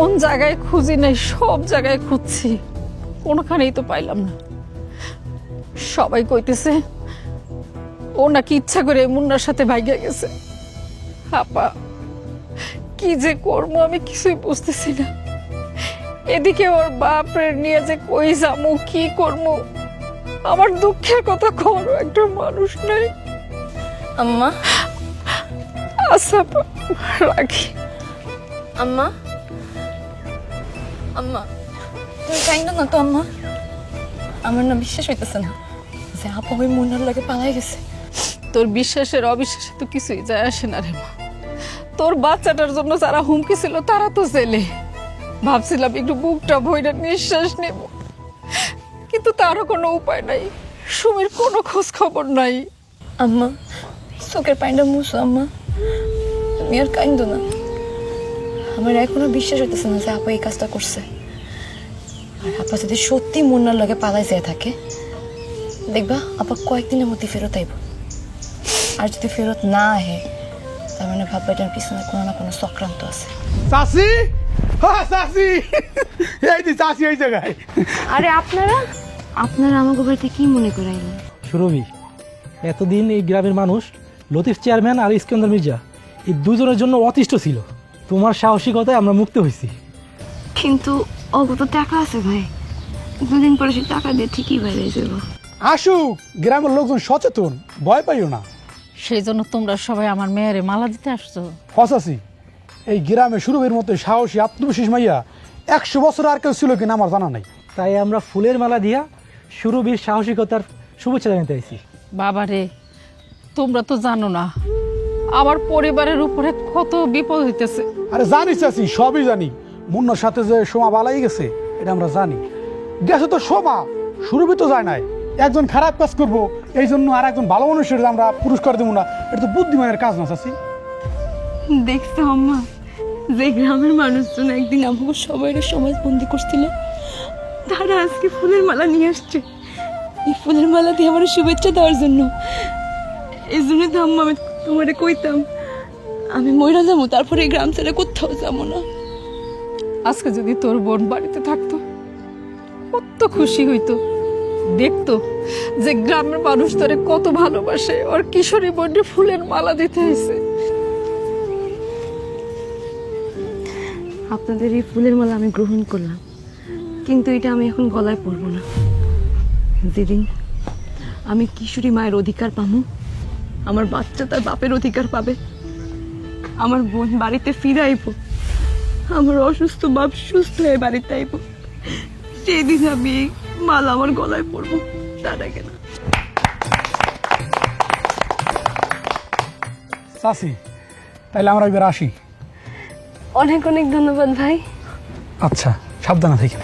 কোন জায়গায় খুঁজি নাই, সব জায়গায় খুঁজছি, কোনখানেই তো পাইলাম না। সবাই কইতেছে ও নাকি ইচ্ছা করে মুন্নার সাথে ভাইগা গেছে। আপা, কি যে করবো আমি কিছুই বুঝতেছি না। এদিকে ওর বাপরে নিয়ে যে কই যামু, কি করবো, আমার দুঃখের কথা কোনো একটা মানুষ নেই। আম্মা, আচ্ছা আপা, রাখি। আম্মা, আম্মা, তুমি কাইন্দ না তো আম্মা। আমার না বিশ্বাস হইতেছে না যে আপা ওই মুন্নার লাগে পালাই গেছে। তোর বিশ্বাসের অবিশ্বাসে তো কিছুই যায় আসে না রে মা। তোর বাচ্চাটার জন্য যারা হুমকি ছিল তারা তো জেলে। ভাবছিলাম একটু বুকটা ভইরা নিঃশ্বাস নেব, কিন্তু তারও কোনো উপায় নাই। সুমির কোনো খোঁজ খবর নাই। আম্মা, চোখের পানিটা মুছো আম্মা, তুমি আর কাইন্দ না। আমার এখনো বিশ্বাস হইতেছে না যে আপা এই কাজটা করছে। আর আপা যদি সত্যি মুন্নার লাগে পালাই যেয়ে থাকে, দেখবা আপা কয়েকদিনের মধ্যে ফেরত আইব। আর যদি ফেরত না আহে, তার মানে ভাববা এটার পিছনে কোনো না কোনো চক্রান্ত আছে। চাচি, হ্যাঁ চাচি, এই যে চাচি এই জায়গায়। আরে আপনারা আমাকে বাড়িতে কি মনে করাইলেন? সুরভি, এতদিন এই গ্রামের মানুষ লতিফ চেয়ারম্যান আর ইস্কন্দর মির্জা এই দুজনের জন্য অতিষ্ঠ ছিল। তোমার সাহসিকতায় আমরা মুক্ত হয়েছি। কিন্তু অগত টাকা আছে ভাই, দুদিন পরে সে টাকা দিয়ে ঠিকই বাইরে যাব। আসুক, গ্রামের লোকজন সচেতন, ভয় পাইও না। সেই জন্য তোমরা সবাই আমার মেয়েরে মালা দিতে আসছো। হসাসি, এই গ্রামে সুরভির মতো সাহসী আত্মবিশ্বাস মাইয়া 100 বছর আর কেউ ছিল কিনা আমার জানা নাই। তাই আমরা ফুলের মালা দিয়া সুরভির সাহসিকতার শুভেচ্ছা জানাতে আইছি। বাবারে, তোমরা তো জানো না আমার পরিবারের উপরে কত বিপদ হইতেছে। আরে জানি চাচি, সবই জানি। মুন্নার সাথে যে সোমা বালাই গেছে এটা আমরা জানি। গেছে তো সোমা, সুরভি তো যায় নাই। একজন খারাপ কাজ করবো এই জন্য আর একজন ভালো মানুষের আমরা পুরস্কার দেবো না, এটা তো বুদ্ধিমানের কাজ না চাচি। দেখছো আম্মা, যে গ্রামের মানুষজন একদিন আমাকে সবাই সমাজবন্দি করছিল, তারা আজকে ফুলের মালা নিয়ে আসছে এই ফুলের মালা দিয়ে আমার শুভেচ্ছা দেওয়ার জন্য। এই জন্য তো আম্মা আমি তোমারে কইতাম আমি মইরা যাবো, তারপরে এই গ্রাম ছেড়ে কোথাও যাবো না। আজকে যদি তোর বোন বাড়িতে থাকতো কত খুশি হইতো, দেখতো যে গ্রামের মানুষ তোরে কত ভালোবাসে। ওর কিশোরী বোনকে ফুলের মালা দিতে হয়েছে। আপনাদের এই ফুলের মালা আমি গ্রহণ করলাম, কিন্তু এটা আমি এখন গলায় পরবো না। যেদিন আমি কিশোরী মায়ের অধিকার পাবো, আমার বাচ্চা তার বাপের অধিকার পাবে, আমার বোন বাড়িতে ফিরে আইব, আমার অসুস্থ বাপ সুস্থ হয়ে বাড়িতে আইব, সেই দিন আমি এই মালা আমার গলায় পরবো, তার আগে না। চাচি, তাইলে আমরা এবার আসি। অনেক অনেক ধন্যবাদ ভাই। আচ্ছা, সাবধানে থাকেন।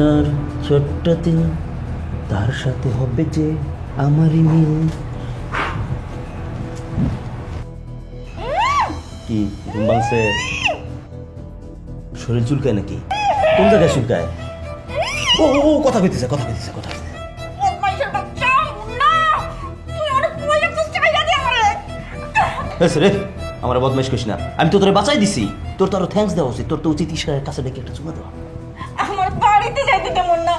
যার ছোট্ট তিল, তার সাথে হবে যে আমারই মিল। কি ঘুম ভাঙছে? শরীর চুলকায় নাকি? কোন জায়গায় চুলকায়? ও ও কথা কইতেছে, কথা কইতেছে, কথা কইতেছে। রে আমার বদমাইশ করিস না, আমি তো তোরে বাঁচাই দিছি। তোর তো আরো থ্যাঙ্কস দেওয়া উচিত। তোর তো উচিত ঈশ্বরের কাছে ডেকে একটা চুমা দেওয়া। আমার বাড়িতে যাইতে তেমন না,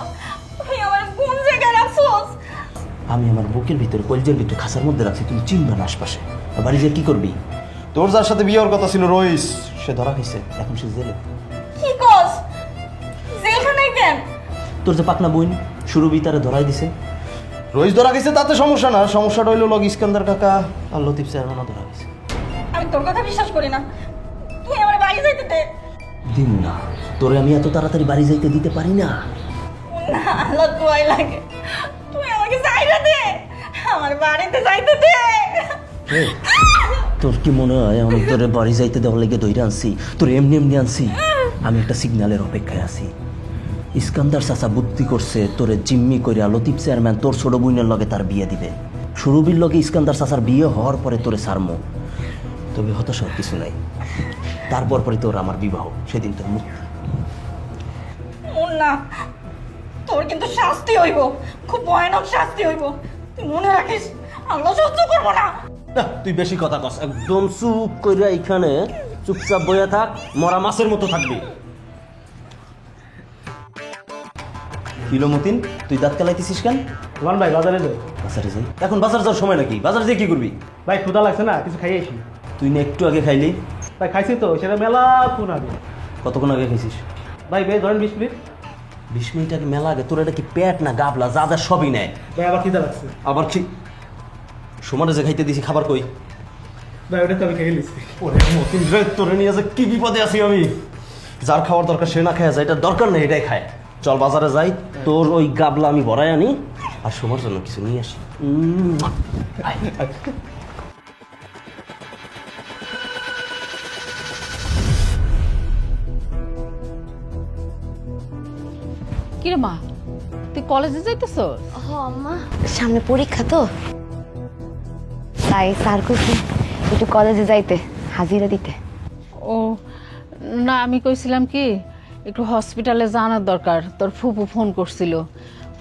তুই আমার কোন জায়গায় রাখছস? আমি আমার বুকের ভিতরে কলজের ভিতরে খাঁচার মধ্যে রাখছি, তুমি চিনবা না আশপাশে। আর বাড়ি যে কি করবি? তোর যার সাথে বিয়ে হওয়ার কথা ছিল রইস, সে ধরা খাইছে, এখন সে জেলে। কি কস? জেলখানে কেন? তোর যে পাকনা বইন সুরভি তারে ধরাই দিছে। রইস ধরা গেছে তাতে সমস্যা না, সমস্যাটা হইলো লগ ইস্কান্দার কাকা আর লতিফ চেয়ারম্যানও ধরা গেছে। আমি তোর কথা বিশ্বাস করি না, তুই আমার বাড়ি যাইতে দে। দিন না, তোরে আমি এত তাড়াতাড়ি বাড়ি যাইতে দিতে পারি না। না, আল্লাহ দোয়াই লাগে, তুই আমাকে যাইতে দে, আমার বাড়িতে যাইতে দে। তোর কি মনে হয় আমি তোরে বাড়ি যাইতে দেওয়ার লেগে দইরা আনছি? তোর এমনি এমনি আনছি? আমি একটা সিগন্যালের অপেক্ষায় আছি। ইস্কান্দার চাচা বুদ্ধি করছে তোরে জিম্মি কইরা লতিফ চেয়ারম্যান তোর ছোট বোনের লগে তার বিয়ে দিবে। সুরভির লগে ইস্কান্দার চাচার বিয়ে হওয়ার পরে তোরে ছাড়মো। তবে হতাশার কিছু নাই, তারপর পরে তোর আমার বিবাহ, সেদিন তোর মুক্তি। মুন্না, তোর কিন্তু শাস্তি হইব, খুব ভয়ানক শাস্তি হইব। তুই মনে রাখিস, আমরা সহ্য করবো না। না, তুই বেশি কথা কস। একদম চুপ কইরা এখানে চুপচাপ বইয়া থাক, মরা মাছের মতো থাকবি। কিলো মতিন, তুই দাঁত কালাইতেছিস কেন? ওমান ভাই বাজারে যাই। বাজারে যাই? এখন বাজার যাওয়ার সময় নাকি? বাজার দিয়ে কি করবি? ভাই ক্ষুধা লাগছে না, কিছু খাইয়ে আসি। তুই না একটু আগে খাইলি? ভাই খাইছি তো, সেটা মেলা কোন আগে। কতক্ষণ আগে খাইছিস? ভাই বেশ ধরেন 20 মিনিট। 20 মিনিট আগে মেলা আগে। তোর এটা কি পেট না গাবলা? যা যা সবই নেয়। ভাই আবার খিদা লাগছে। আবার কি সমানে যে খাইতে দিছি খাবার কই? ভাই ওটা তো আমি খেয়ে নিচ্ছি। ওরে মতিন রে, তোরে নিয়ে যে কি বিপদে আছি আমি। যার খাওয়ার দরকার সে না খায় যায়, এটা দরকার নেই, এটাই খায়। চল বাজারে যাই, তোর ওই গাবলা আমি ভরাই আনি আর সময়ের জন্য কিছু নিয়ে আসি। আয়। কিরে মা, তুই কলেজে যাইতেছ? ও আম্মা, সামনে পরীক্ষা তো, তাই স্যার কইছে একটু কলেজে যাইতে, হাজিরা দিতে। ও না, আমি কইছিলাম কি একটু হসপিটালে জানার দরকার। তোর ফুপু ফোন করছিল,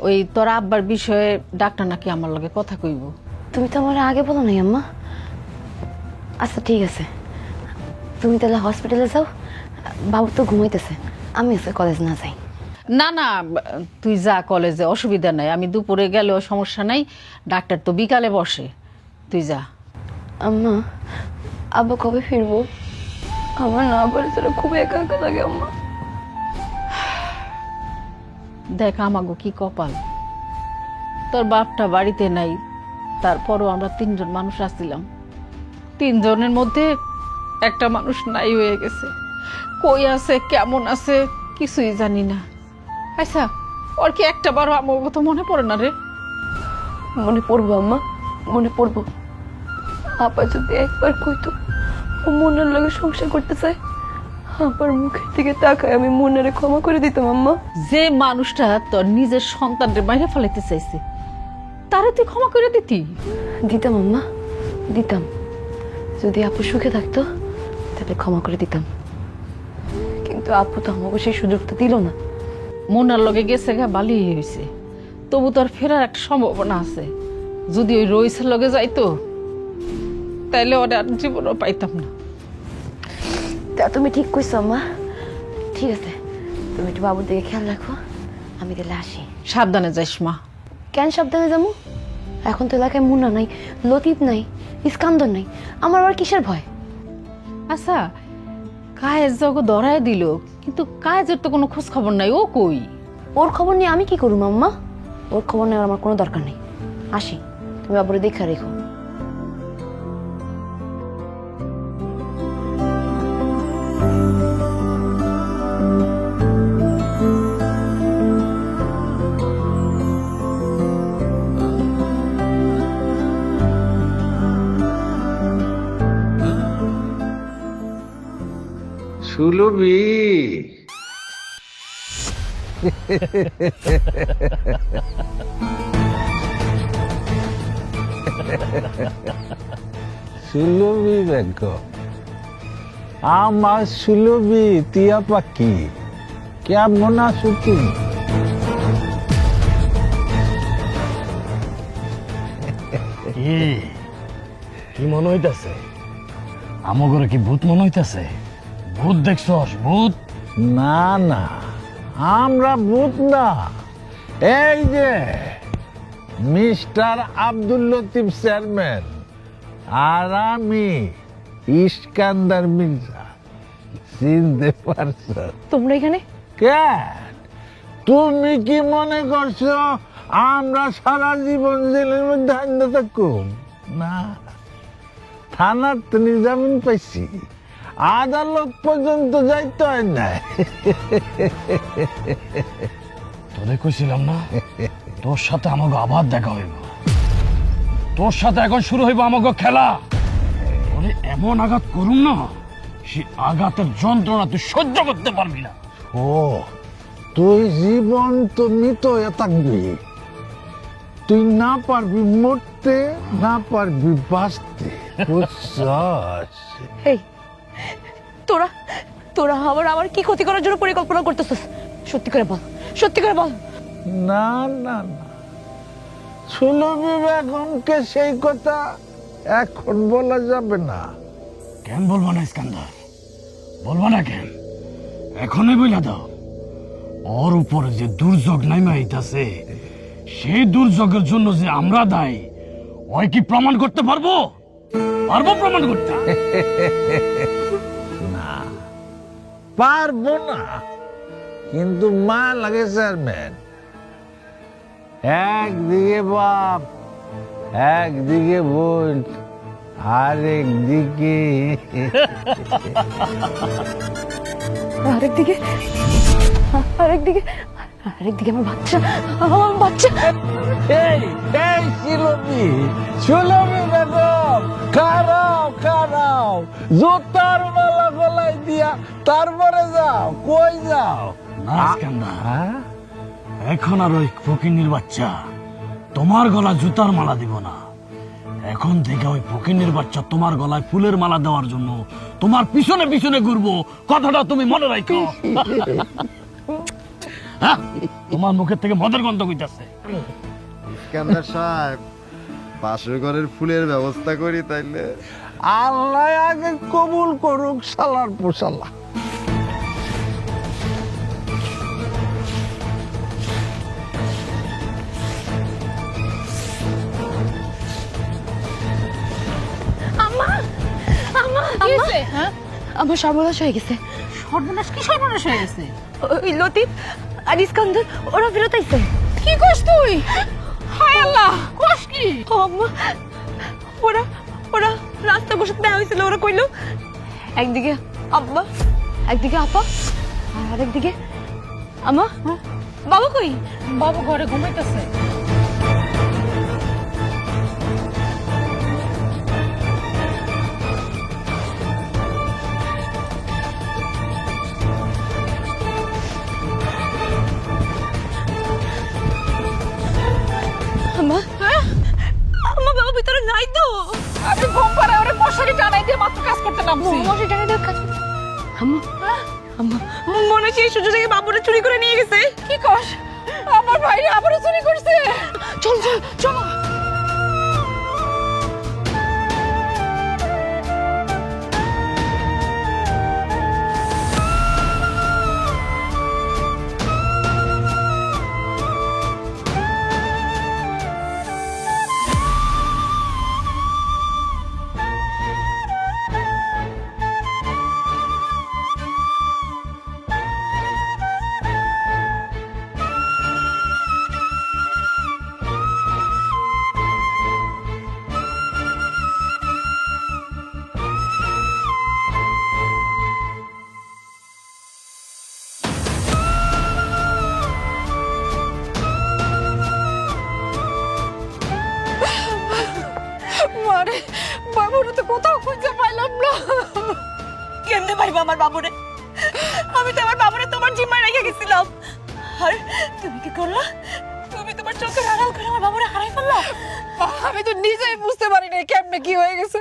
ওই তোর আব্বার বিষয়ে ডাক্তার নাকি আমার লগে কথা কইব। তুমি তো আমার আগে বলো নাই আম্মা। আচ্ছা ঠিক আছে, তুমি তাহলে হসপিটালে যাও, বাবু তো ঘুমাইতেছে, আমি আজকে কলেজ না যাই। না না, তুই যা কলেজে, অসুবিধা নাই। আমি দুপুরে গেলেও সমস্যা নাই, ডাক্তার তো বিকালে বসে। তুই যা। আম্মা, আব্বা কবে ফিরবো? আমার না বাড়ি ছাড়া খুব একা একা লাগে আম্মা। দেখ আমাগো কি কপাল, তোর বাপটা বাড়িতে নাই, তারপরও আমরা 3 জন মানুষ আসছিলাম। 3 জনের মধ্যে একটা মানুষ নাই হয়ে গেছে। কই আছে, কেমন আছে, কিছুই জানি না। আচ্ছা, ওর কি একটা বারো আমার কথা মনে পড়ে না রে? মনে পড়বো আম্মা, মনে পড়বো। আপা যদি একবার কইতো ও মনের লগে সংসার করতে চায়, আপার মুখের দিকে তাকায় আমি মনের ক্ষমা করে দিতাম আম্মা। যে মানুষটা তোর নিজের সন্তানকে বাইরে ফেলাইতে চাইছে, তারে তুই ক্ষমা করে দিতি? দিতাম আম্মা, দিতাম। যদি আপু সুখে থাকতো তাহলে ক্ষমা করে দিতাম, কিন্তু আপু তো আমাকে সেই সুযোগটা দিল না। মনার লগে গেছে গা, বালি হয়েছে, তবু তোর ফেরার একটা সম্ভাবনা আছে। যদি ওই রইসের লগে যাইতো, তাইলে ওটা আর জীবনও পাইতাম না। তা তুমি ঠিক কইছো আম্মা। ঠিক আছে, তুমি একটু বাবুর দিকে খেয়াল রাখো, আমি তাহলে আসি। সাবধানে যাইস মা। কেন সাবধানে যাবো? এখন তো এলাকায় মুন্না নাই, লতিফ নাই, ইস্কান্দর নাই, আমার আবার কিসের ভয়? আচ্ছা, কায়েজ জগ ধরায় দিল, কিন্তু কায়েজের তো কোনো খোঁজ খবর নাই, ও কই? ওর খবর নিয়ে আমি কি করবো আম্মা? ওর খবর নেওয়ার আমার কোনো দরকার নেই। আসি, তুমি বাবুরে দেখা রেখো। সুলভি, সুলভি বেগম, আমার সুলভি টিয়া পাখি, কেমন আছো তুমি? কি মনে হইতাছে? আমগরে কি ভূত মনে হইতাছে? ভূত দেখছস? ভূত না না, আমরা ভূত না, এই যে মিস্টার আব্দুল লতিফ চেয়ারম্যান আর আমি ইস্কান্দার মির্জা। চিনতে পারছ? তোমরা এখানে? কেন, তুমি কি মনে করছো আমরা সারা জীবন জেলের মধ্যে আন্দা থাকুম? না, থানার তো নিজামিন পাইছি, আদালত পর্যন্ত যাইতে হয় না। তোদের কইছিলাম না তোর সাথে আমাকে আবার দেখা হইব, তোর সাথে এখন শুরু হইব আমাকে খেলা। ওরে এমন আঘাত করুন না, সে আঘাতের যন্ত্রণা তুই সহ্য করতে পারবি না। ও, তুই জীবন তো মৃত হয়ে থাকবি, তুই না পারবি মরতে, না পারবি বাঁচতে, বুঝছস? এই তোরা তোরা আবার আমার কি ক্ষতি করার জন্য পরিকল্পনা করতেছিস? সত্যি করে বল, সত্যি করে বল। না না না, সুলভী বেগমকে সেই কথা এখন বলা যাবে না। কেন বলবো না ইস্কান্দার, বলবো না কেন? এখনই বইলা দাও। ওর উপরে যে দুর্যোগ নাইমা আইতাছে, সেই দুর্যোগের জন্য যে আমরা দায়ী, ওই কি প্রমাণ করতে পারবো? পারবো প্রমাণ করতে? পারবো না, কিন্তু মা লাগে চেয়ারম্যান। একদিকে বাপ, একদিকে বোন, আরেকদিকে আরেকদিকে, আরেকদিকে, আরেকদিকে আমার বাচ্চা, আমার বাচ্চা। এই এই সুলভী, সুলভী বেগম, খারাও খারাও, জুতার মালা গলায় দিয়া তারপরে যাও। কই যাও? না ইস্কান্দার, এখন আর ওই ফকিন্নির বাচ্চা তোমার গলায় জুতার মালা দিব না। এখন থেকে ওই ফকিন্নির বাচ্চা তোমার গলায় ফুলের মালা দেওয়ার জন্য তোমার পিছনে পিছনে ঘুরবো। কথাটা তুমি মনে রাখো। হ্যাঁ, তোমার মুখের থেকে মদের গন্ধ কইতাছে। ইস্কান্দার সাহেব, পাশের ঘরের ফুলের ব্যবস্থা করি তাইলে। আল্লাহ আগে কবুল করুক সালার পোশালা। আমার সর্বনাশ হয়ে গেছে। সর্বনাশ? কি সর্বনাশ হয়ে গেছে? ওই লতিফ আর ইস্কান্দার ওরা ফেরত আইছে। কি করছ তুই? হায় আল্লাহ, কোষ কি? আম্মা, ওরা ওরা রাস্তা বসে দেওয়া হয়েছিল। ওরা কইলো একদিকে আব্বা, একদিকে আপা, আর আরেকদিকে আমা। বাবা কই? বাবু ঘরে ঘুমাইতেছে। আমা, আমা বাবা ভিতরে নাই তো। আমি ঘুম পাড়ায় ওরে মশারি টানাই দিয়ে মাত্র কাজ করতে নামছি। মশারি টানাই দিয়ে কাজ করতে। আম্মা, আম্মা, মনে হচ্ছে এই সুযোগ থেকে বাবুরে চুরি করে নিয়ে গেছে। কি কস? আমার ভাইরে আবারও চুরি করছে? চল চল চলো। মারে, বাবুরে তো কোথাও খুঁজে পাইলাম না। কেমনে পাইবা আমার বাবুরে? আমি তো আমার বাবুরে তোমার জিম্মায় রেখে গেছিলাম। আর তুমি কি করলা? তুমি তোমার চোখের আড়াল করে আমার বাবুরে হারাই ফেললা। আমি তো নিজেই বুঝতে পারি না কেমনে কি হয়ে গেছে।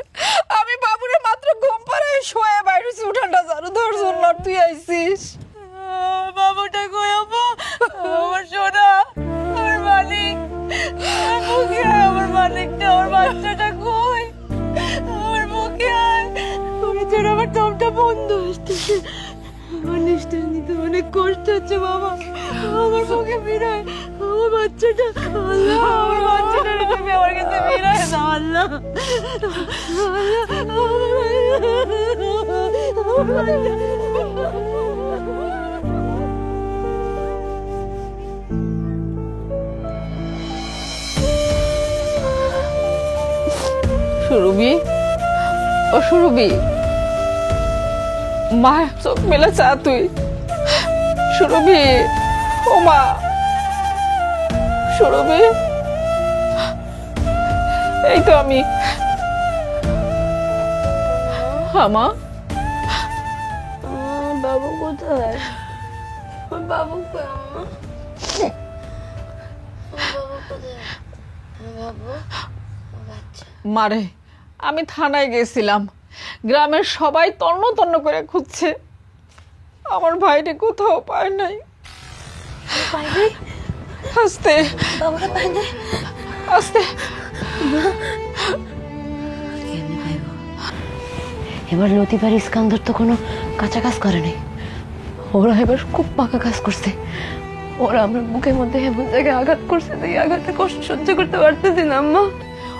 আমি বাবুরে মাত্র ঘুম পাড়ায় শুয়ে বাইরেছি, উঠানটা ঝাড়ু দেওয়ার জন্য, আর তুই আইছিস। বাবুটা কই আপা? আমার সোনা, আমার মালিক, আমার মালিকটা, আমার বাচ্চাটা কই? আমার মুখে আয়। ওই জন্য আমার দমটা বন্ধ আসতেছে। আমার নিঃশ্বাস নিতে অনেক কষ্ট হচ্ছে বাবা। আমার মুখে ফিরায় আমার বাচ্চাটা। আল্লাহ, আমার বাচ্চাটা তুমি আমার কাছে ফিরায় দাও আল্লাহ। সুরভি, ও সুরভি, মা চোখ মেলে চা তুই। সুরভি, ও মা, সুরভি, এই তো আমি। হ্যাঁ মা। বাবু কোথায়? বাবু কই আম্মা? বাবু কোথায়? বাবু, বাচ্চা। মারে, আমি থানায় গেছিলাম। গ্রামের সবাই তন্ন তন্ন করে খুঁজছে, আমার ভাইরে কোথাও পায় নাই। আস্তে বাবারা পাই নাই। আস্তে। কেমনে পাইব? এবার লতিফ আর ইস্কান্দর তো কোনো কাঁচা কাজ করে নাই, ওরা এবার খুব পাকা কাজ করছে। ওরা আমার বুকের মধ্যে এমন জায়গায় আঘাত করছে, এই আঘাতে কষ্ট সহ্য করতে পারতেছি না আম্মা।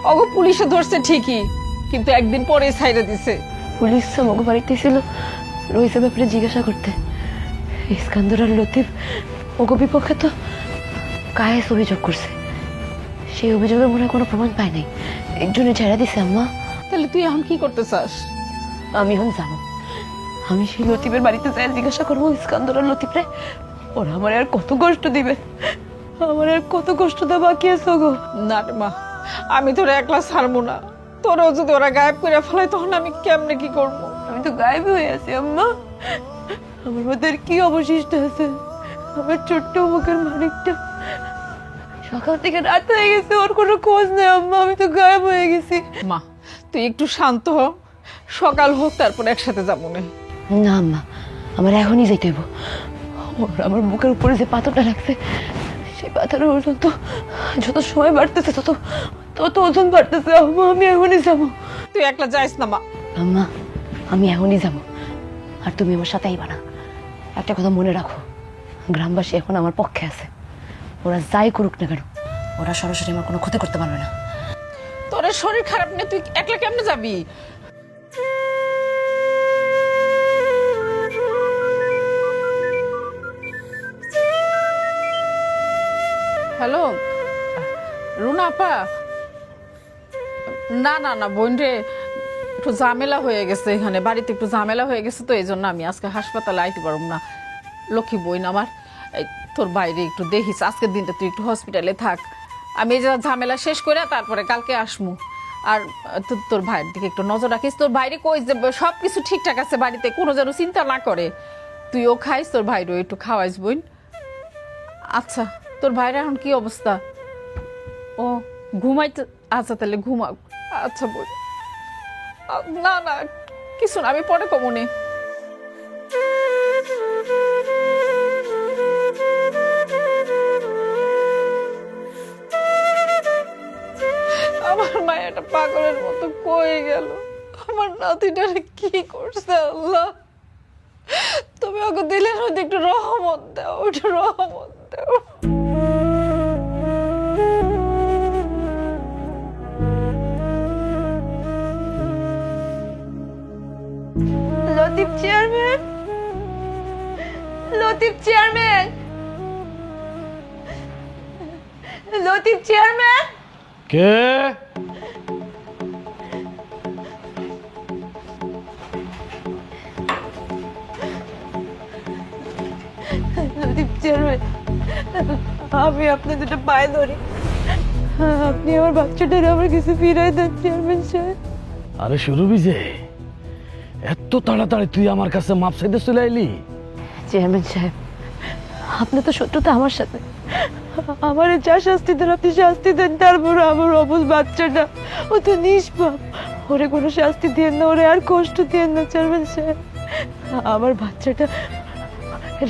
অগো পুলিশে ধরছে ঠিকই, কিন্তু একদিন পরে ছাইড়া দিছে। পুলিশ আমাকে বাড়িতে ছিল রইসের ব্যাপারে জিজ্ঞাসা করতে। ইস্কান্দর আর লতিফ ওগো বিপক্ষে তো কায়েস অভিযোগ করছে, সেই অভিযোগের মনে হয় কোনো প্রমাণ পায় নাই, এর জন্য ছেড়ে দিছে আম্মা। তাহলে তুই এখন কি করতে চাস? আমি এখন যাবো, আমি সেই লতিফের বাড়িতে যাই জিজ্ঞাসা করবো ইস্কান্দর আর লতিফরে ওরা আমার আর কত কষ্ট দিবে, আমার আর কত কষ্ট দেওয়া বাকি আছে গো। না রে মা, আমি তোরা একলা ছাড়বো না। তোরাও যদি ওরা গায়েব করে ফেলায় তখন আমি কেমনে কি করবো? আমি তো গায়েব হয়ে আছি আম্মা, আমার মধ্যে আর কি অবশিষ্ট আছে? আমার ছোট্ট মুখের মানিকটা সকাল থেকে রাত হয়ে গেছে, ওর কোনো খোঁজ নেই আম্মা, আমি তো গায়েব হয়ে গেছি। মা তুই একটু শান্ত হ, সকাল হোক তারপর একসাথে যাবো না। না আম্মা, আমার এখনই যেতে হইব। ওর আমার বুকের উপরে যে পাথরটা রাখছে, সেই পাথরের ওজন তো যত সময় বাড়তেছে তত তত ওজন বাড়তেছে আম্মা, আমি এখনই যাবো। তুই একলা যাইস না মা। আম্মা আমি এখনই যাবো, আর তুমি আমার সাথে আইবা না। একটা কথা মনে রাখো, গ্রামবাসী এখন আমার পক্ষে আছে, ওরা যাই করুক না কেন ওরা সরাসরি আমার কোনো ক্ষতি করতে পারবে না। তোর শরীর খারাপ নেই, তুই একলা কেমনে যাবি? হ্যালো রুনা আপা? না না না বোন রে, একটু ঝামেলা হয়ে গেছে এখানে, বাড়িতে একটু ঝামেলা হয়ে গেছে, তো এই জন্য আমি আজকে হাসপাতালে আইতে পারব না। লক্ষ্মী বোন আমার, এই তোর বাইরে একটু দেখিস, আজকের দিনটা তুই একটু হসপিটালে থাক, আমি এই যে ঝামেলা শেষ করে তারপরে কালকে আসমু। আর তোর ভাইয়ের দিকে একটু নজর রাখিস, তোর বাইরে কই যে সব কিছু ঠিকঠাক আছে বাড়িতে, কোনো যেন চিন্তা না করে। তুইও খাইস, তোর ভাইরও একটু খাওয়াইস বোন। আচ্ছা তোর ভাইয়ের এখন কি অবস্থা? ও ঘুমাইতে, আচ্ছা তাহলে ঘুমাও। আচ্ছা বোন, না না কিছু না, আমি পরে কমনে। আমার মায়াটা পাগলের মতো কয়ে গেল, আমার নাতিটারে কি করছে আল্লাহ, তুমি ওকে দিলের মধ্যে একটু রহমত দাও, একটু রহমত দাও। Latif chairman, Latif chairman, Latif chairman. কে? লতিফ চেয়ারম্যান, আমি আপনার দুটো পায়ে ধরি, আপনি আমার বাচ্চাটার আমার কিছু ফিরাই দেন চেয়ারম্যান সাহেব। আরে শুরু বিজে, এত তাড়াতাড়ি তুই আমার কাছে মাপ চাইতে চলে আইলি? চেয়ারম্যান সাহেব, আপনার তো শত্রুতা আমার সাথে, আমার যা শাস্তি দেন আপনি শাস্তি দেন, তারপর আমার অবুঝ বাচ্চাটা ও তো নিষ্পাপ, ওরে কোনো শাস্তি দিয়েন না, ওরে আর কষ্ট দিয়েন না চেয়ারম্যান সাহেব। আমার বাচ্চাটা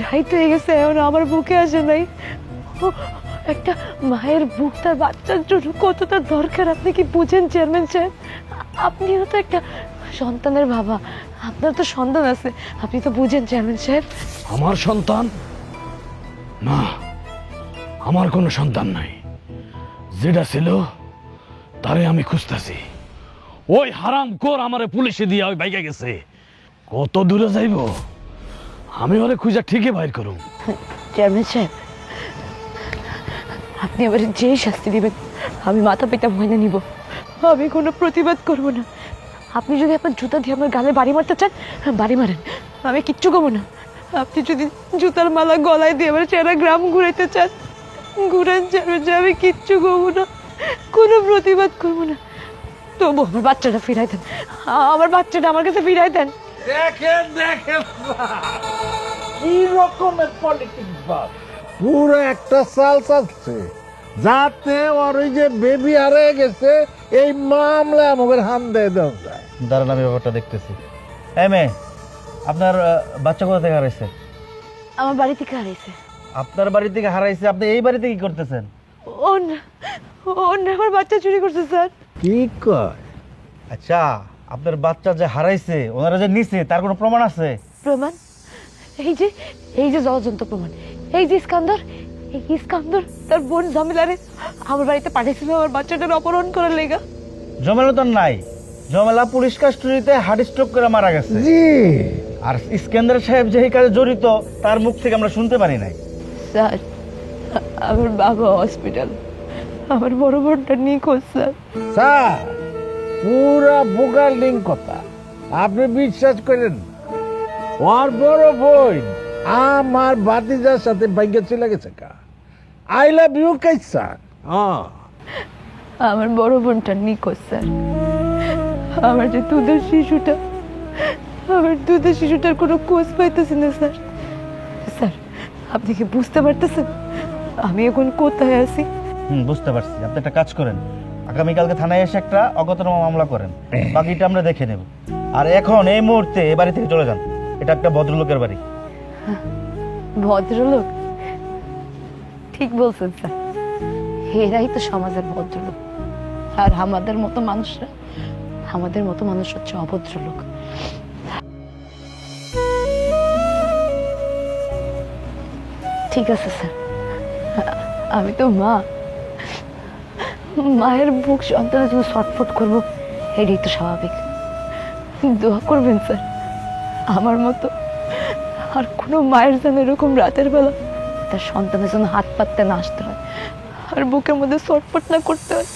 রাইট হয়ে গেছে, এখন আমার বুকে আসে নাই, ও একটা মায়ের বুক তার বাচ্চার জন্য কতটা দরকার আপনি কি বুঝেন চেয়ারম্যান সাহেব? আপনিও তো একটা সন্তানের বাবা, আপনার তো সন্তান আছে, আপনি তো বুঝেন চেয়ারম্যান সাহেব। আমার সন্তান? না, আমার কোনো সন্তান নাই, যেটা ছিল তারে আমি খুঁজতেছি। ওই হারাম কর আমারে পুলিশে দিয়ে ওই বাইকে গেছে, কত দূরে যাইব আমি ওরে খুঁজে ঠিকই বাইর করুম। চেয়ারম্যান সাহেব, আপনি এবার যেই শাস্তি দিবেন আমি মাথা পেতে ময়না নিব, আমি কোনো প্রতিবাদ করব না। আপনি যদি আপনার জুতা দিয়ে আমার গালে বাড়ি মারতে চান বাড়ি মারেন, আমি কিচ্ছু করবো না। আপনি যদি জুতার মালা গলায় দিয়ে আমার সারা গ্রাম ঘুরাইতে চান ঘুরান চেয়ারম্যান সাহেব, আমি কিচ্ছু করবো না, কোনো প্রতিবাদ করবো না। তবু আমার বাচ্চাটা ফিরাই দেন, আমার বাচ্চাটা আমার কাছে ফিরাই দেন। দেখেন দেখেন কি রকমের পলিটিক্স বাস, পুরো একটা চাল চাচ্ছে যাতে ওর ওই যে বেবি হারিয়ে গেছে এই মামলা আমাদের হান দিয়ে দেওয়া যায়। দাঁড়ান আমি ব্যাপারটা দেখতেছি। এই মেয়ে, আপনার বাচ্চা কোথা থেকে হারাইছে? আমার বাড়ি থেকে হারিয়েছে। আপনার বাড়ি থেকে হারাইছে, আপনি এই বাড়িতে কি করতেছেন? আমার বাচ্চা চুরি করছে স্যার। কি কয়? আচ্ছা, আপনার বাচ্চা যে হারাইছে, ওনারা যে নিছে, তার কোনো প্রমাণ আছে? প্রমাণ? এই যে জলজন্ত প্রমাণ। এই যে ইস্কান্দর তার বোন জামিলারে আমার বাড়িতে পাঠিয়েছিল আমার বাচ্চাটার অপহরণ করার লেগা। জমেলা তো নাই, জমেলা পুলিশ কাস্টডিতে হার্ট স্ট্রোক করে মারা গেছে। জি। আর ইস্কান্দার সাহেব যে এই কাজে জড়িত, তার মুখ থেকে আমরা শুনতে পারি নাই। স্যার, আমার বাবা হসপিটাল, আমার বড় বোনটা নিখোঁজ স্যার। স্যার, পুরা বোকাল্ডিং কথা, আপনি বিশ্বাস করেন না। ওর বড় বোন আমার বাতিজার সাথে বাইকে চলে গেছে কা। আই লাভ ইউ কাইসা। আমার বড় বোনটা নিখোঁজ স্যার। আমার যে দুধের শিশুটার কোনো খোঁজ পাইতেছি না স্যার। স্যার, আপনি কি বুঝতে পারতেছেন আমি এখন কোথায় আছি? বুঝতে পারছি। আপনি একটা কাজ করেন, আগামীকালকে থানায় এসে একটা অজ্ঞাতনামা মামলা করেন, বাকিটা আমরা দেখে নেব। আর এখন এই মুহূর্তে এ বাড়ি থেকে চলে যান। এটা একটা ভদ্রলোকের বাড়ি। ভদ্রলোক? ঠিক বলছেন স্যার, এরাই তো সমাজের ভদ্রলোক। আর আমাদের মতো মানুষ হচ্ছে অভদ্রলোক। ঠিক আছে স্যার, আমি তো মায়ের বুক সন্তানের জন্য ছটফট করবো, এটাই তো স্বাভাবিক। দোয়া করবেন স্যার, আমার মতো আর কোনো মায়ের যেন এরকম রাতের বেলা তার সন্তানের জন্য হাত পাততে না আসতে হয়, আর বুকের মধ্যে ছটফট না করতে হয়।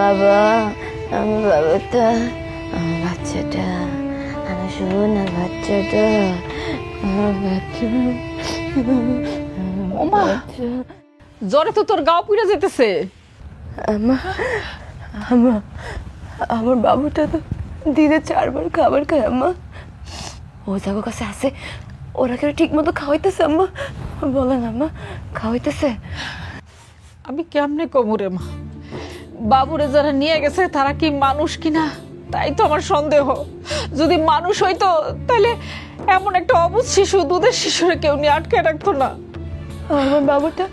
বাবা, আমার বাবাটা, আমার বাচ্চাটা, আমার সোনা বাচ্চাটা, আমার বাচ্চা। ওমা, জ্বরে তো তোর গাও পুড়ে যেতেছে। আমার বাবুটা তো দিনে 4 বার খাবার খায় আম্মা। ও যাগো কাছে আছে, ওরা কেন ঠিক মতো খাওয়াইতেছে আম্মা? বলেন আম্মা, খাওয়াইতেছে? আমি কেমনে কমরে মা, বাবুরে যারা নিয়ে গেছে তারা কি মানুষ কিনা তাই তো আমার সন্দেহ। যদি মানুষ হইতো তাহলে এমন একটা অবুঝ শিশু, দুধের শিশুরে কেউ নিয়ে আটকে রাখতো না। আমার বাবুটা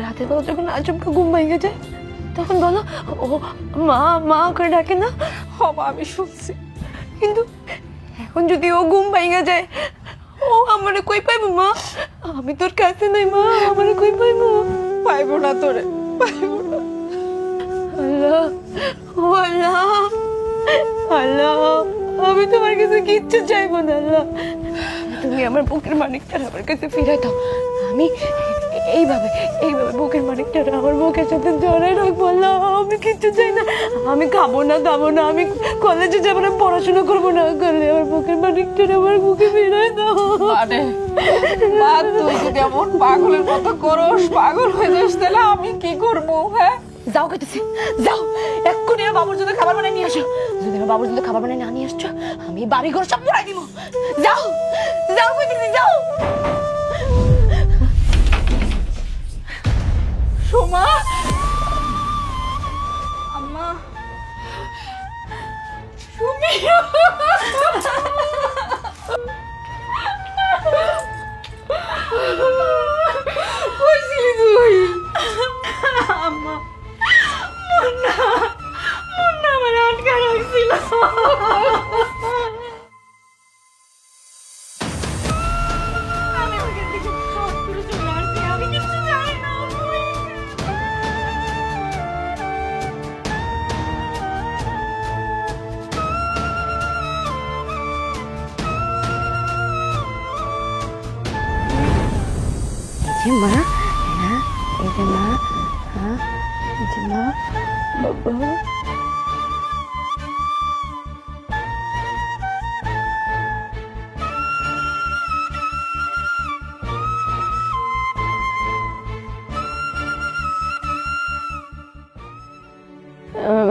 রাতের বেলা যখন আচমকা ঘুম ভেঙে যায় তখন বলো ও মা মা করে ডাকে না? হবা আমি শুনছি, কিন্তু এখন যদি ও ঘুম ভেঙে যায় ও আমারে কই পাইবো মা? আমি তোর কাছে নাই মা, আমারে কই পাইবো? পাইবো না তোরে, পাইবো না। আল্লাহ, ও আল্লাহ, আল্লাহ, আমি তোমার কাছে কিচ্ছু চাইবো না আল্লাহ। তুমি আমার বুকের মানিকটা আমার কাছে ফিরাই দাও। আমি এইভাবে বুকের মানিকটা আমার বুকের সাথে জড়াই রাখবো আল্লাহ। আমি কিচ্ছু চাই না, আমি খাবো না, আমি কলেজে যাবো না, পড়াশোনা করবো না, করলে আমার বুকের মানিকটা আমার বুকে ফিরাই দাও। মানে মা, তুই যদি এমন পাগলের মতো করস, পাগল হয়ে যাস, তাহলে আমি কি করবো? হ্যাঁ, যাও কইতেছি, যাও এক্ষুনি আমার বাবুর জন্য খাবার বানাই নিয়ে আসো। যদি আমার বাবুর জন্য খাবার বানাই না নিয়ে আসছো আমি বাড়ি ঘর সব পুরাই দিব। যাও, যাও কইতেছি, যাও। সোমা, আম্মা, সুমি। মা হ্যাঁ এই যে মা হ্যাঁ এই যে মা বাবা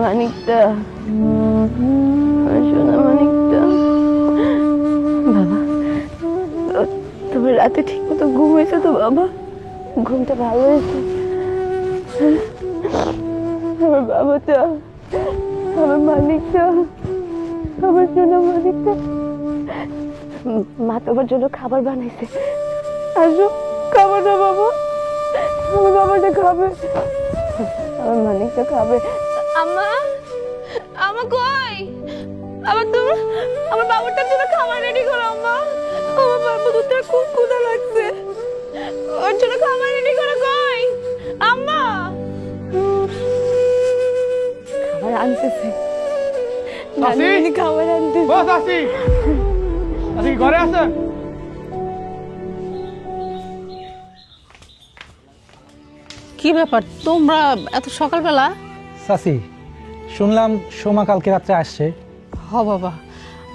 মানিকটা সোনা মানিকটা বাবা তুমি রাতে ঠিক মতো ঘুম হয়েছে তো বাবা ঘুমটা ভালো হয়েছে আমার বাবাটা আমার মানিকটা আমার সোনা মানিকটা মা তোমার জন্য খাবার বানাইছে আসো খাবার না বাবা আমার বাবাটা খাবে আমার মানিকটা খাবে আম্মা আমা কই আবার তুমি আমার বাবুটার জন্য খাবার রেডি করো আম্মা আমার বাবু দুধটা খুব ক্ষুধা লাগছে ওর জন্য খাবার রেডি করো কই আম্মা খাবার আনতেছে নানি খাবার আনতেছে ও চাচি, চাচি কি ঘরে আছে? কি ব্যাপার তোমরা এত সকালবেলা? চাচি শুনলাম সোমা কালকে রাত্রে আসছে। হ বাবা,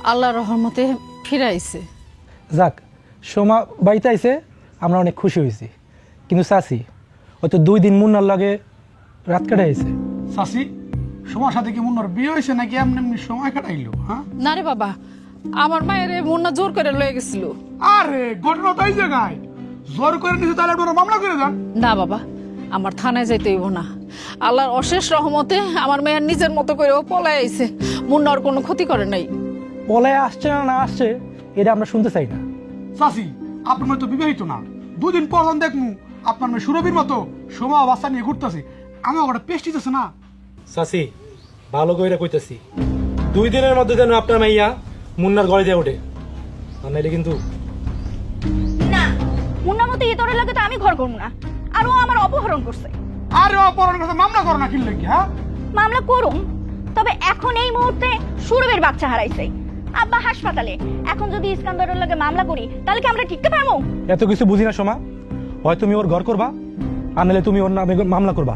আল্লাহর রহমতে ফিরে আইছে। যাক, সোমা বাড়িতে আইছে, আমরা অনেক খুশি হয়েছি। কিন্তু চাচি ওই তো 2 দিন মুন্নার লাগে রাত কাটাইছে। চাচি, সময় সাথে কি মুন্নার বিয়ে হয়েছে নাকি এমনি এমনি সময় কাটাইলো? হ্যাঁ, না রে বাবা, আমার মায়ের মুন্না জোর করে লয়ে গেছিল। আরে ঘটনা তো এই জায়গায় জোর করে নিছে, তাহলে আপনারা মামলা করে দেন। না বাবা, আমার থানায় যাইতে হইব না। আল্লাহর অশেষ রহমতে আমার মেয়ের নিজের মতো করে ও পলায় আইছে। মুন্নার কোনো ক্ষতি করে নাই। পলায় আসছে না না আসছে এটা আমরা শুনতে চাই না। চাচি, আপনার মেয়ে তো বিবাহিত না। 2 দিন পর দেখমু আপনার মেয়ে সুরভির মতো সোমা বাচ্চা নিয়ে ঘুরতেছে, আমার ওটা পেস্টিতেছে না। চাচি ভালো করে কইতেছি, 2 দিনের মধ্যে যেন আপনার মাইয়া মুন্নার ঘরে দিয়ে ওঠে, আর নাইলে কিন্তু না। মুন্নার মতো ইতরের লাগে তো আমি ঘর করব না। আর ও আমার অপহরণ করছে। আরে অপহরণ করতে মামলা করো না কিনলে কি? হ্যাঁ, মামলা করুম, তবে এখন এই মুহূর্তে সুরভের বাচ্চা হারাইছে, আব্বা হাসপাতালে। এখন যদি ইস্কান্দারের লাগে মামলা করি তাহলে কি আমরা টিকতে পারবো? এত কিছু বুঝি না সোমা, হয় তুমি ওর ঘর করবা আর নাহলে তুমি ওর নামে মামলা করবা।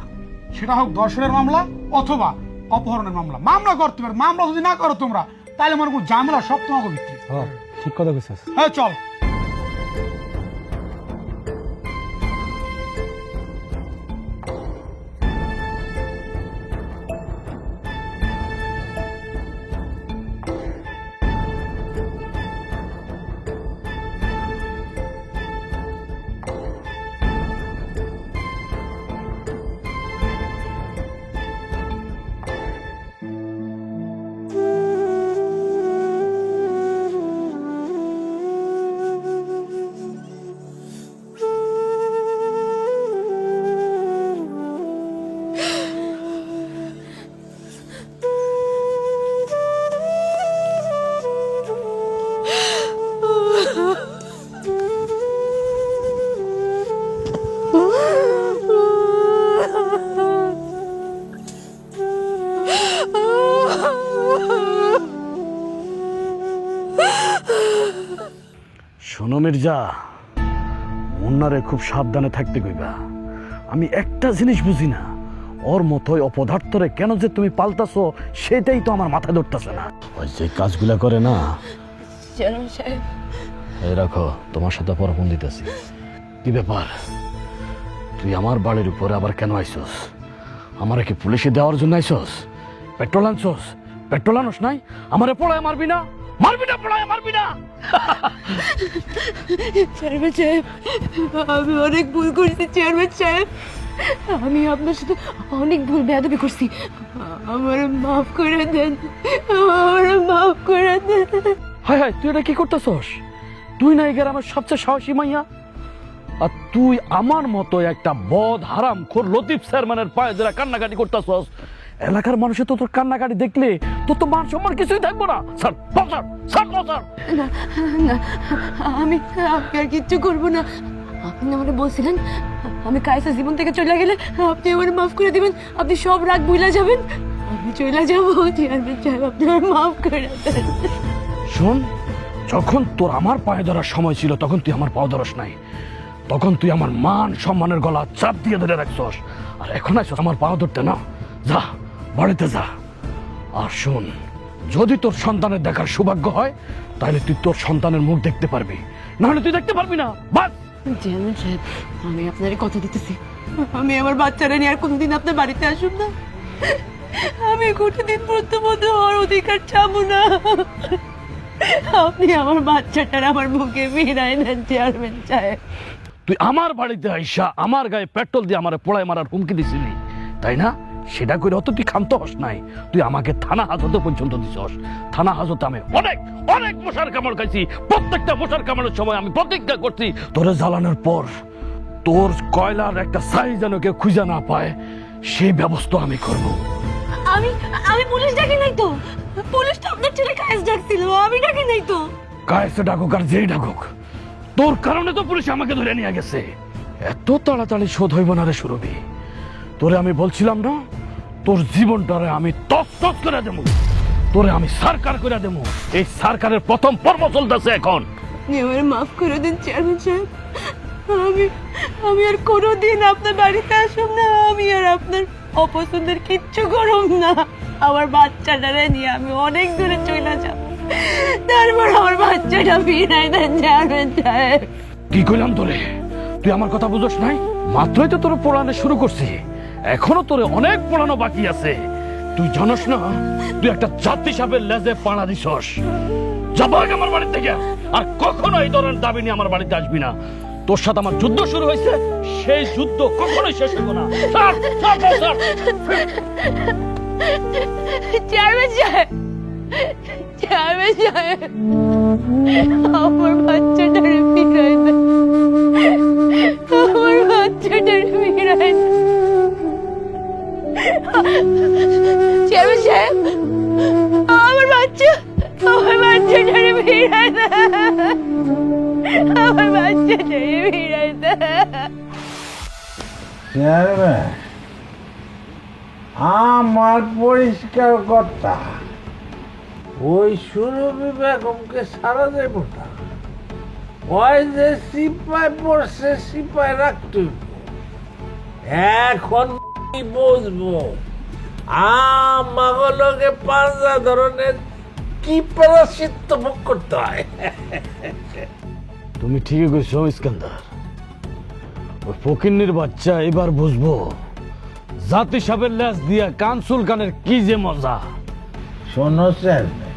সেটা হোক ধর্ষণের মামলা অথবা অপহরণের মামলা, মামলা করতে পারো। মামলা যদি না করো তোমরা, তাহলে মনে করো ঝামেলা সব তোমাকে ভিত্তি। হ্যাঁ ঠিক কথা কইছিস। হ্যাঁ চল। শোনো মির্জা, মুন্নারে খুব সাবধানে থাকতে কইবা। আমি একটা জিনিস বুঝি না, ওর মতোই অপদার্থরে কেন যে তুমি পাল্টাছো সেটাই তো আমার মাথায় ধরতেছে না। ওই যে কাজগুলা করে না, চেয়ারম্যান সাহেব এই রাখো, তোমার সাথে পরে ফোন দিতেছি। কি ব্যাপার, তুই আমার বাড়ির উপরে আবার কেন আইসস? আমারে কি পুলিশে দেওয়ার জন্য আইসস? পেট্রোল আনছস? পেট্রোল আনস নাই? আমারে পড়ায় মারবি না? মারবি না, পড়ায় মারবি না? চেয়ারম্যান সাহেব, আমি অনেক ভুল করছি চেয়ারম্যান সাহেব। আমি আপনার সাথে অনেক ভুল বেয়াদবি করছি, আমার মাফ করে দেন, আমার মাফ করে দেন। হায় হায়, তুই এটা কি করতেছস? তুই না এই গ্রামের সবচেয়ে সাহসী মাইয়া, আর তুই আমার মতো একটা বদ হারাম খোর লতিফ চেয়ারম্যানের পায়ে যারা কান্নাকাটি করতেছস, এলাকার মানুষের তো তোর কান্নাকাটি দেখলে তোর তো মান সম্মান কিছুই থাকবো না। স্যার স্যার স্যার স্যার না না, আমি আপনি আর কিচ্ছু করবো না। আপনি আমাকে বলছিলেন আমি কায়েসের জীবন থেকে চলে গেলে আপনি আমার মাফ করে দিবেন, আপনি সব রাগ ভুলে যাবেন। আমি চলে যাবো চেয়ারম্যান সাহেব, আপনি আমার মাফ করে দেন। শোন, যখন তোর আমার পায়ে ধরার সময় ছিল তখন তুই আমার পায়ে ধরস নাই, তখন তুই আমার মান সম্মানের গলা চাপ দিয়ে ধরে রাখছস, আর এখন আসছস আমার পায়ে ধরতে না। যা বাড়িতে যা। আর শোন, যদি তোর সন্তানের দেখার সৌভাগ্য হয় তাহলে তুই তোর সন্তানের মুখ দেখতে পারবি, নাহলে তুই দেখতে পারবি না। বাস। চেয়ারম্যান সাহেব, আমি আপনার কথা দিতেছি, আমি আমার বাচ্চারা নিয়ে আর কোনোদিন আপনার বাড়িতে আসুন না। আমি কোনোদিন প্রথমত হওয়ার অধিকার চাবো না। আপনি আমার বাচ্চাটার আমার মুখে ফিরাই দেন চেয়ারম্যান সাহেব। তুই আমার বাড়িতে আইসা আমার গায়ে পেট্রোল দিয়ে আমার পোড়ায় মারার হুমকি দিছিলি, তাই না? সেটা করে অত তুই ক্ষান্ত হস নাই, তুই আমাকে থানা হাজতে পর্যন্ত দিছস। থানা হাজতে আমি অনেক অনেক মশার কামড় খাইছি, প্রত্যেকটা মশার কামড়ের সময় আমি প্রতিজ্ঞা করছি তোরে জ্বালানোর পর তোর কয়লার একটা সাইজ যেন কেউ খুঁজে না পায় সেই ব্যবস্থা আমি করব। আমি আমি পুলিশ ডাকি নাই তো, পুলিশ তো আপনার ছেলে কায়েস ডাকছিল, আমি ডাকি নাই তো। কায়েসে ডাকুক আর যেই ডাকুক, তোর কারণে তো পুলিশ আমাকে ধরে নিয়ে গেছে। এত তাড়াতাড়ি শোধ হইব না রে সুরভি। তোরে আমি বলছিলাম না, তোর জীবনটারে আমি তছনছ করে দেবো, তোরে আমি সরকার করে দেবো। এই সরকারের প্রথম পর্ব চলতেছে এখন। আপনি আমার মাফ করে দিন চেয়ারম্যান সাহেব, আমি আমি আর কোনোদিন আপনার বাড়িতে আসব না, আমি আর আপনার অপছন্দের কিচ্ছু করব না। আমার বাচ্চাটারে নিয়ে আমি অনেক দূরে চলে যাব, তারপর আমার বাচ্চাটা ফিরাই দেন চেয়ারম্যান সাহেব। কি কইলাম তোরে? তুই আমার কথা বুঝোস নাই? মাত্রই তো তোর পড়ানো শুরু করছি, এখনো তোরে অনেক পড়ানো বাকি আছে। তুই জানোস না তুই একটা জাতি সাপের লেজে পাড়া দিছস। যাবো আমার বাড়ি থেকে, আর কখনো এই ধরনের দাবি নিয়ে আমার বাড়িতে আসবি না। তোর সাথে আমার যুদ্ধ শুরু হয়েছে, সেই যুদ্ধ কখনোই শেষ হইব না। চেয়ারম্যান সাহেব, চেয়ারম্যান সাহেব, আমার বাচ্চাটারে ফিরাই দেন, আমার বাচ্চাটারে ফিরাই দেন। চেয়ারম্যান সাহেব, আমার বাচ্চাটারে ফিরাই দেন, আমার বাচ্চাটারে ফিরাই দেন। চেয়ারম্যান, আমার পরিষ্কার কথা, ওই সুরভি বেগমকে সারা দেব না। ওই যে সিপাই পড়ছে সিপাই রাখতে হইব। এখন কি বুঝবো আমাগুলোকে পাঁচা ধরনের কি প্রায়শ্চিত্ত ভোগ করতে হয়। তুমি ঠিকই কইছো ইস্কান্দার, ওই ফকিন্নির বাচ্চা এবার বুঝবো জাতি সাপের লেজ দিয়া কানসুল কানের কি যে মজা। শোনো চেয়ারম্যান,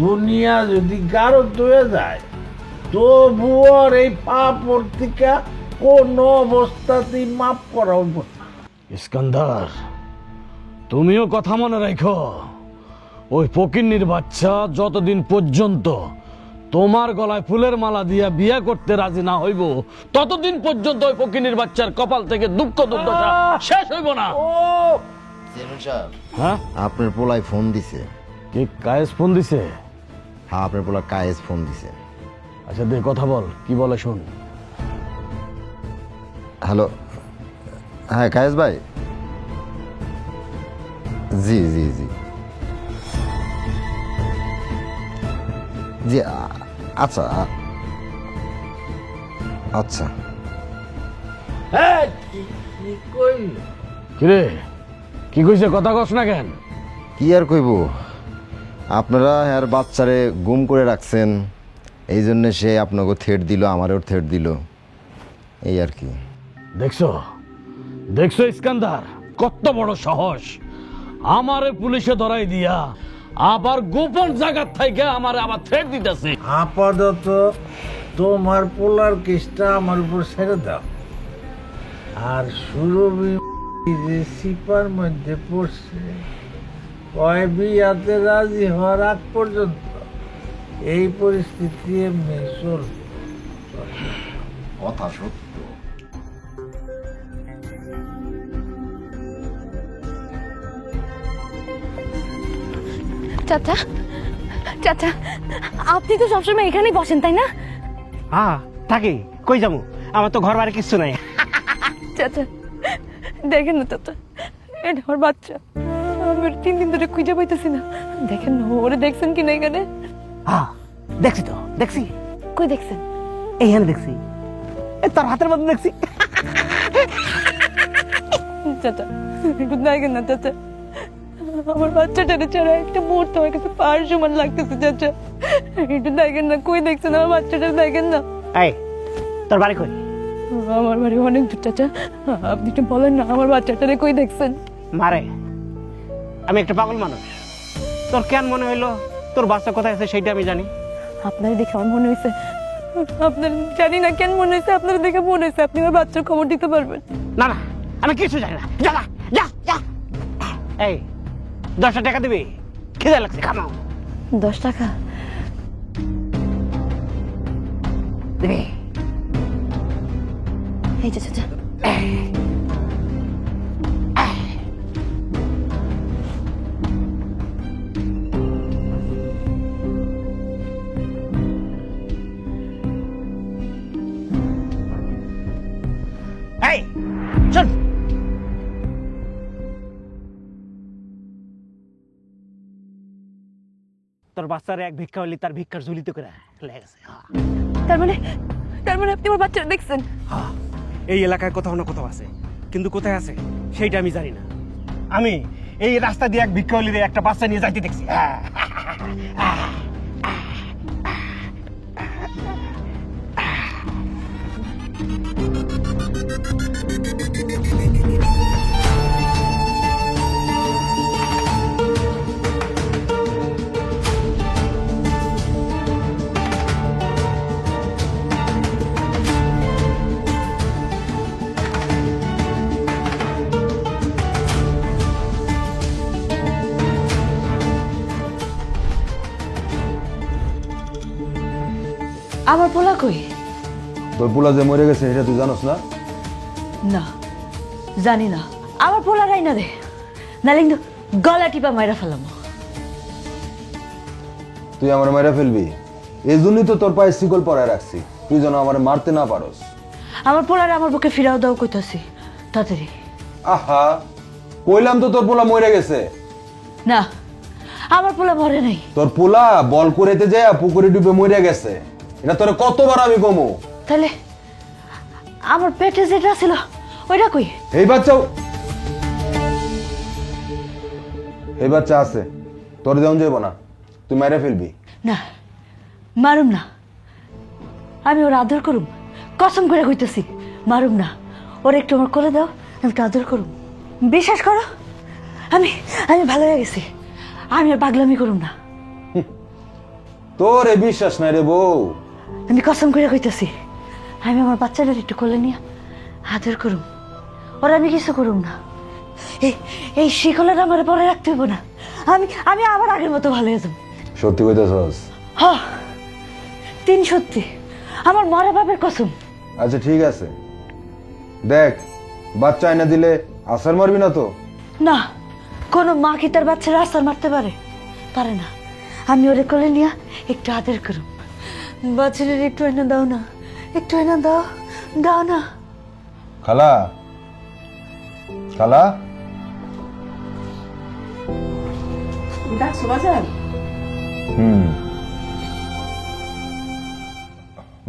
দুনিয়া যদি গাঢ় হয়ে যায় তবুও এই পাপ থেকে কোন অবস্থাতেই মাফ করা হইব না। ইস্কান্দার, তুমিও কথা মনে রাখো, ওই ফকিন্নির বাচ্চা যতদিন পর্যন্ত তোমার গলায় ফুলের মালা দিয়া বিয়ে করতে রাজি না হইব ততদিন পর্যন্ত ওই ফকিন্নির বাচ্চার কপাল থেকে দুঃখ দুর্দশা শেষ হইব না। হ্যাঁ, আপনার পোলায় ফোন দিছে। কি কায়েস ফোন দিছে? হ্যাঁ, আপনার পোলা কায়েস ফোন দিছে। আচ্ছা দে কথা বল, কি বলে শুন। হ্যালো, হ্যাঁ কায়েস ভাই। জি জি জি জি, আচ্ছা আচ্ছা। কিরে, কি কইছে? কথা কস না কেন? কি আর কইব, আপনারা আর বাচ্চারে গুম করে রাখছেন, এই জন্য সে আপনাকে থ্রেট দিল, আমারও থ্রেট দিল, এই আর কি। দেখছো দেখছো ইস্কান্দার, কত বড় সাহস! আমারে পুলিশে ধরাই দিয়া আবার গোপন জায়গা থেকে আমার আবার থ্রেট দিতেছে। আপাতত তোমার পোলার কেসটা আমার উপর ছেড়ে দাও, আর সুরভি যে সিপার মধ্যে পড়ছে কয় বিয়াতে রাজি হওয়ার আগ পর্যন্ত এই পরিস্থিতি এমনি চলবে। কথা সত্য। চাচা চাচা আপনি তো সবসময় এখানেই বসেন তাই না? হ্যাঁ থাকি, কই যাবো, আমার তো ঘর বাড়ি কিচ্ছু নাই। চাচা দেখেন না চাচা, এটা আমার বাচ্চা, আমি ওর 3 দিন ধরে খুঁজে পাইতেছি না। দেখেন না ওরে দেখছেন কি না এখানে? হ্যাঁ দেখছি তো, দেখছি। কই দেখছেন? এইখানে দেখছি, তোর হাতের মধ্যে দেখছি। চাচা একটু দেখেন না চাচা, আমার বাচ্চাটারে ছাড়া একটা মুহূর্ত আমার কাছে পার সমান লাগতেছে চাচা, একটু দেখেন না, কই দেখছেন আমার বাচ্চাটা, দেখেন না। এই তোর বাড়ি কই? আমার বাড়ি অনেক দূর চাচা, আপনি একটু বলেন না আমার বাচ্চাটারে কই দেখছেন? মারে, আমি একটা পাগল মানুষ, তোর কেন মনে হইলো তোর বাচ্চা কোথায় আছে সেইটা আমি জানি? আপনার দেখে আমার মনে হয়েছে, আপনার জানি না কেন মনে হয়েছে, আপনার দেখে মনে হয়েছে আপনি আমার বাচ্চার খবর দিতে পারবেন। না না, আমি কিছু জানি না, যা না, যা যা। এই 10টা টাকা দিবি, খিদে লাগছে, খামাও। 10 টাকা দিবি? এই যে চাচা, এই শোন, তোর বাচ্চার এক ভিক্ষা হইলি তার ভিক্ষার ঝুলিতে করে লেগে গেছে। তার মানে আপনি আমার বাচ্চাটা দেখছেন? এই এলাকায় কোথাও না কোথাও আছে, কিন্তু কোথায় আছে সেইটা আমি জানি না। আমি এই রাস্তা দিয়ে এক ভিক্ষা হইলি একটা বাচ্চা নিয়ে যাইতে দেখছি। আমার পোলা কই? তোর পোলা যে মরে গেছে এটা তুই জানোস না? না জানি না, আমার পোলা রাই না দে, নালে কিন্তু গলা টিপা মাইরা ফেলাম। তুই আমার মাইরা ফেলবি? এই জন্যই তো তোর পায়ে শিকল পরায় রাখছি, তুই যেন আমার মারতে না পারস। আমার পোলারে আমার বুকে ফিরাও দাও কইতাছি তাড়াতাড়ি। আহা, কইলাম তো তোর পোলা মরে গেছে। না আমার পোলা মরে নাই। তোর পোলা বল করেতে যায় পুকুরে ডুবে মরে গেছে, এটা তোর কতবার আমি কমু। তাহলে আমার পেটে যেটা ছিল ওইটা কই? এই বাচ্চা আছে, তোর যেমন যাইব না, তুই মেরে ফেলবি। না মারুম না, আমি ওর আদর করুম, কসম করে কইতেছি মারুম না। ওর একটু আমার করে দাও, আমি একটু আদর করুম। বিশ্বাস করো আমি ভালো হয়ে গেছি, আমি আর পাগলামি করুম না। তোর এই বিশ্বাস নাই রে বউ। আমি কসম করে কইতেছি আমি আমার বাচ্চাদের একটু কোলে নিয়ে আদর করুম, ওর আমি কিছু করুম না। এই শিকলের আমার পরে রাখতে হইব না, আমি আবার আগের মতো ভালো হয়ে যাব। সত্যি কইতেছস? হ্যাঁ 3 সত্যি, আমার মরা বাপের কসম। আচ্ছা ঠিক আছে, দেখ বাচ্চা আইনা দিলে আসার মারবি না তো? না, কোনো মা কি তার বাচ্চারা আসার মারতে পারে না। আমি ওরে কোলে নিয়ে একটু আদর করুম। বাচ্চাদের একটু এনে দাও না, একটু এনে দাও না। খালা, খালা,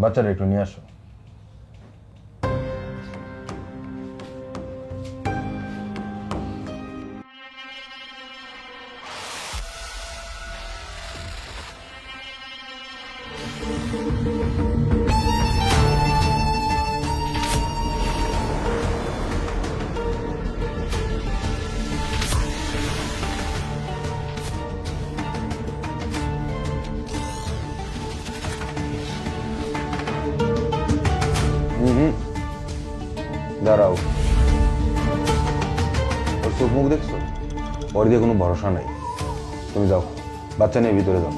বাচ্চারা একটু নিয়ে আসো। দাঁড়াও, ওর চোখ মুখ দেখছো? ওর দিয়ে কোনো ভরসা নাই। তুমি যাও, বাচ্চা নিয়ে ভিতরে যাও।